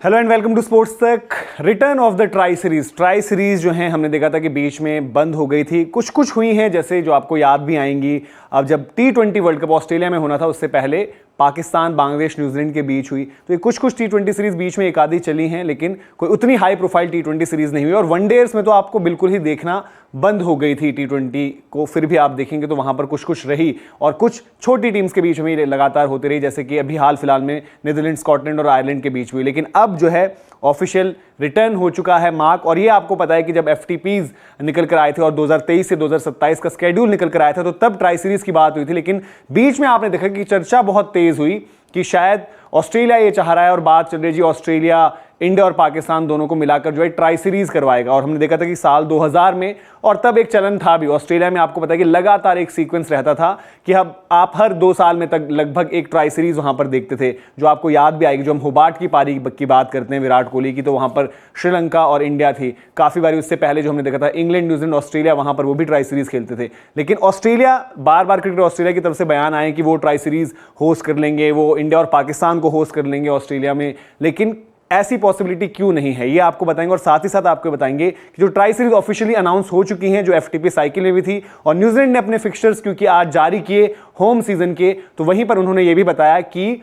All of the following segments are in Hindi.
Hello and welcome to sports Tak. Return of the tri series जो है हमने देखा था कि बीच में बंद हो गई थी, कुछ कुछ हुई हैं जैसे जो आपको याद भी आएंगी। अब जब T20 वर्ल्ड कप ऑस्ट्रेलिया में होना था उससे पहले पाकिस्तान, बांग्लादेश, न्यूजीलैंड के बीच हुई, तो ये कुछ कुछ T20 सीरीज बीच में एक आधी चली हैं, लेकिन कोई उतनी हाई प्रोफाइल T20 सीरीज नहीं हुई। और वनडेज में तो आपको बिल्कुल ही देखना बंद हो गई थी T20 को। फिर भी आप देखेंगे तो वहां पर कुछ कुछ रही और कुछ छोटी टीम्स के बीच में लगातार होती रही, जैसे कि अभी हाल फिलहाल में नीदरलैंड, स्कॉटलैंड और आयरलैंड के बीच हुई। लेकिन अब जो है ऑफिशियल रिटर्न हो चुका है मार्क, और ये आपको पता है कि जब FTPs निकल कर आए थे और 2023 से 2027 का स्केड्यूल निकल कर आया था तो तब ट्राई सीरीज की बात हुई थी। लेकिन बीच में आपने देखा कि चर्चा बहुत तेज हुई कि शायद ऑस्ट्रेलिया ये चाह रहा है और बात चल रही जी ऑस्ट्रेलिया, इंडिया और पाकिस्तान दोनों को मिलाकर जो है ट्राई सीरीज करवाएगा। और हमने देखा था कि साल 2000 में, और तब एक चलन था भी ऑस्ट्रेलिया में, आपको पता है कि लगातार एक सीक्वेंस रहता था कि अब आप हर 2 साल में तक लगभग एक ट्राई सीरीज वहां पर देखते थे। जो आपको याद भी आएगी, जो हम होबार्ट की पारी की बात करते हैं विराट कोहली की, तो वहां पर श्रीलंका और इंडिया थी। काफी बारी उससे पहले जो हमने देखा था इंग्लैंड, न्यूजीलैंड, ऑस्ट्रेलिया, वहां पर वो भी ट्राई सीरीज खेलते थे। लेकिन ऑस्ट्रेलिया, बार बार क्रिकेट ऑस्ट्रेलिया की तरफ से बयान आए कि वो ट्राई सीरीज होस्ट कर लेंगे, वो इंडिया और पाकिस्तान को होस्ट कर लेंगे ऑस्ट्रेलिया में। लेकिन ऐसी पॉसिबिलिटी क्यों नहीं है ये आपको बताएंगे, और साथ ही साथ आपको बताएंगे कि जो ट्राई सीरीज ऑफिशियली अनाउंस हो चुकी हैं, जो FTP साइकिल में भी थी, और न्यूजीलैंड ने अपने फिक्सचर्स क्योंकि आज जारी किए होम सीजन के, तो वहीं पर उन्होंने ये भी बताया कि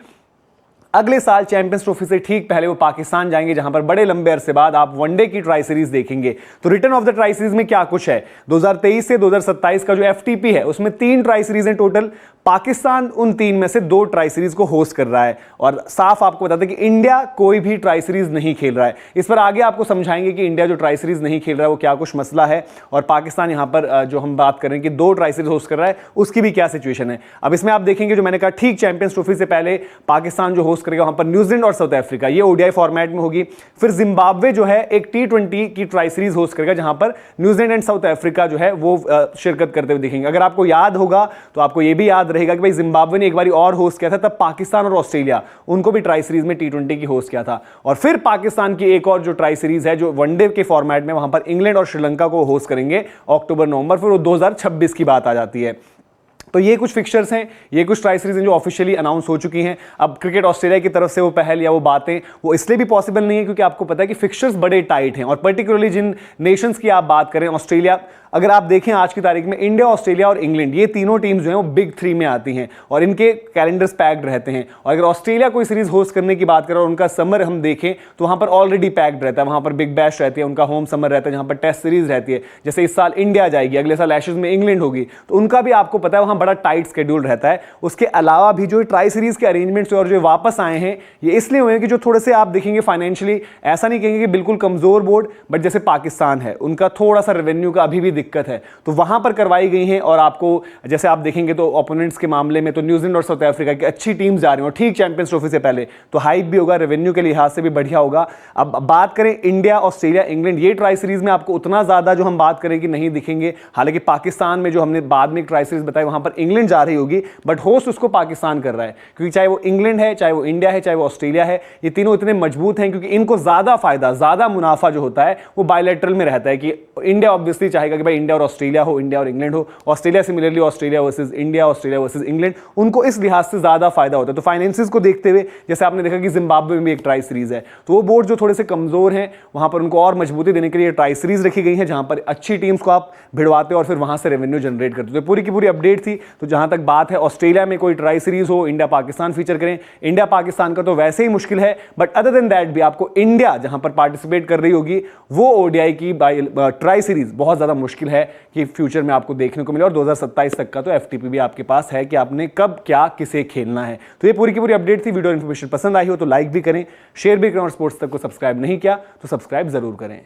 अगले साल चैंपियंस ट्रॉफी से ठीक पहले वो पाकिस्तान जाएंगे, जहां पर बड़े लंबे अरसे बाद आप वनडे की ट्राई सीरीज देखेंगे। तो return of the tri series में क्या कुछ है, 2023 से 2027 का जो FTP है उसमें 3 ट्राई सीरीज हैं टोटल। पाकिस्तान उन 3 में से 2 ट्राई सीरीज को होस्ट कर रहा है, और साफ आपको बताते हैं कि इंडिया कोई भी ट्राई सीरीज नहीं खेल रहा है। इस पर आगे आपको समझाएंगे कि इंडिया जो ट्राई सीरीज नहीं खेल रहा है वो क्या कुछ मसला है, और पाकिस्तान यहां पर जो हम बात करें कि 2 ट्राई सीरीज होस्ट कर रहा है उसकी भी क्या सिचुएशन है। अब इसमें आप देखेंगे, जो मैंने कहा ठीक चैंपियंस ट्रॉफी से पहले पाकिस्तान जो होस्ट करेगा वहां पर न्यूजीलैंड और साउथ अफ्रीका, ये ODI फॉर्मेट में होगी। फिर जिम्बाब्वे जो है एक T20 की ट्राई सीरीज होस्ट करेगा, जहां पर न्यूजीलैंड एंड साउथ अफ्रीका जो है वो शिरकत करते हुए दिखेंगे। अगर आपको याद होगा तो आपको ये भी याद रहेगा कि भाई जिम्बाब्वे ने एक बार और होस्ट किया था, तब पाकिस्तान और ऑस्ट्रेलिया उनको भी ट्राई सीरीज में T20 की होस्ट किया था। और फिर पाकिस्तान की एक और जो ट्राई सीरीज है जो वनडे के फॉर्मेट में, वहां पर इंग्लैंड और श्रीलंका को होस्ट करेंगे अक्टूबर-नवंबर, फिर वो 2026 की बात आ जाती है। तो ये कुछ फिक्सचर्स हैं, ये कुछ ट्राई सीरीज हैं जो ऑफिशियली अनाउंस हो चुकी हैं। अब क्रिकेट ऑस्ट्रेलिया की तरफ से वो पहल या वो बातें वो इसलिए भी पॉसिबल नहीं है क्योंकि आपको पता है कि फिक्सचर्स बड़े टाइट हैं, और पर्टिकुलरली जिन नेशंस की आप बात करें, ऑस्ट्रेलिया, अगर आप देखें आज की तारीख में इंडिया, ऑस्ट्रेलिया और इंग्लैंड, ये तीनों टीम्स जो हैं वो बिग 3 में आती हैं और इनके कैलेंडर्स पैक्ड रहते हैं। और अगर ऑस्ट्रेलिया कोई सीरीज होस्ट करने की बात करें और उनका समर हम देखें तो वहां पर ऑलरेडी पैक्ड रहता है, वहां पर बिग बैश रहती है, उनका होम समर रहता है जहां पर टेस्ट सीरीज रहती है। जैसे इस साल इंडिया जाएगी, अगले साल एशेज में इंग्लैंड होगी, तो उनका भी आपको पता है वहां बड़ा टाइट शेड्यूल रहता है। उसके अलावा भी जो ट्राई सीरीज के अरेंजमेंट्स और जो वापस आए हैं ये इसलिए हुए हैं कि जो थोड़े से आप देखेंगे फाइनेंशियली, ऐसा नहीं कहेंगे कि बिल्कुल कमजोर बोर्ड, बट जैसे पाकिस्तान है उनका थोड़ा सा रेवेन्यू का अभी भी दिक्कत है, तो वहां पर करवाई गई हैं। और आपको जैसे आप देखेंगे तो ओपोनेंट्स के मामले में तो न्यूजीलैंड और साउथ अफ्रीका की अच्छी टीम्स जा रही हैं, और ठीक चैंपियंस ट्रॉफी से पहले, तो हाइप भी होगा, रेवेन्यू के लिहाज से भी बढ़िया होगा। अब बात करें इंडिया, ऑस्ट्रेलिया, इंग्लैंड, ये ट्राई सीरीज में आपको उतना ज्यादा जो हम बात करें कि नहीं दिखेंगे। हालांकि पाकिस्तान में जो हमने बाद में एक ट्राई सीरीज बताई वहां पर इंग्लैंड जा रही होगी, बट होस्ट उसको पाकिस्तान कर रहा है, क्योंकि चाहे वो इंग्लैंड है, चाहे वो इंडिया है, चाहे वो ऑस्ट्रेलिया है, ये तीनों इतने मजबूत हैं क्योंकि इनको ज्यादा फायदा, ज्यादा मुनाफा जो होता है वो बायलैटरल में रहता है। कि इंडिया ऑब्वियसली चाहेगा कि भाई इंडिया और ऑस्ट्रेलिया हो, इंडिया और इंग्लैंड हो, Australia similarly Australia versus India, Australia versus England, उनको इस लिहाज से ज्यादा फायदा होता है। तो फाइनेंसिस को देखते हुए जैसे आपने देखा कि जिम्बाब्वे में भी एक ट्राई सीरीज है, तो वो बोर्ड जो थोड़े से कमजोर हैं वहां पर उनको और मजबूती देने के लिए ट्राई सीरीज रखी गई है, जहां पर अच्छी टीम्स को आप भिड़वाते हो और फिर वहां से रेवेन्यू जनरेट करते हो। तो पूरी की पूरी अपडेट थी। तो जहां तक बात है ऑस्ट्रेलिया में कोई ट्राई सीरीज हो, इंडिया पाकिस्तान फीचर करें, इंडिया पाकिस्तान का तो वैसे ही मुश्किल है, बट अदर देन दैट भी आपको इंडिया जहां पर पार्टिसिपेट कर रही होगी वो ODI की ट्राई सीरीज बहुत ज्यादा मुश्किल है कि फ्यूचर में आपको देखने को मिले। और 2027 तक का तो FTP भी आपके पास है कि आपने कब क्या किसे खेलना है। तो ये पूरी की पूरी अपडेट थी। वीडियो इन्फॉर्मेशन पसंद आई हो तो लाइक भी करें, शेयर भी करें, और स्पोर्ट्स तक को सब्सक्राइब नहीं किया तो सब्सक्राइब जरूर करें।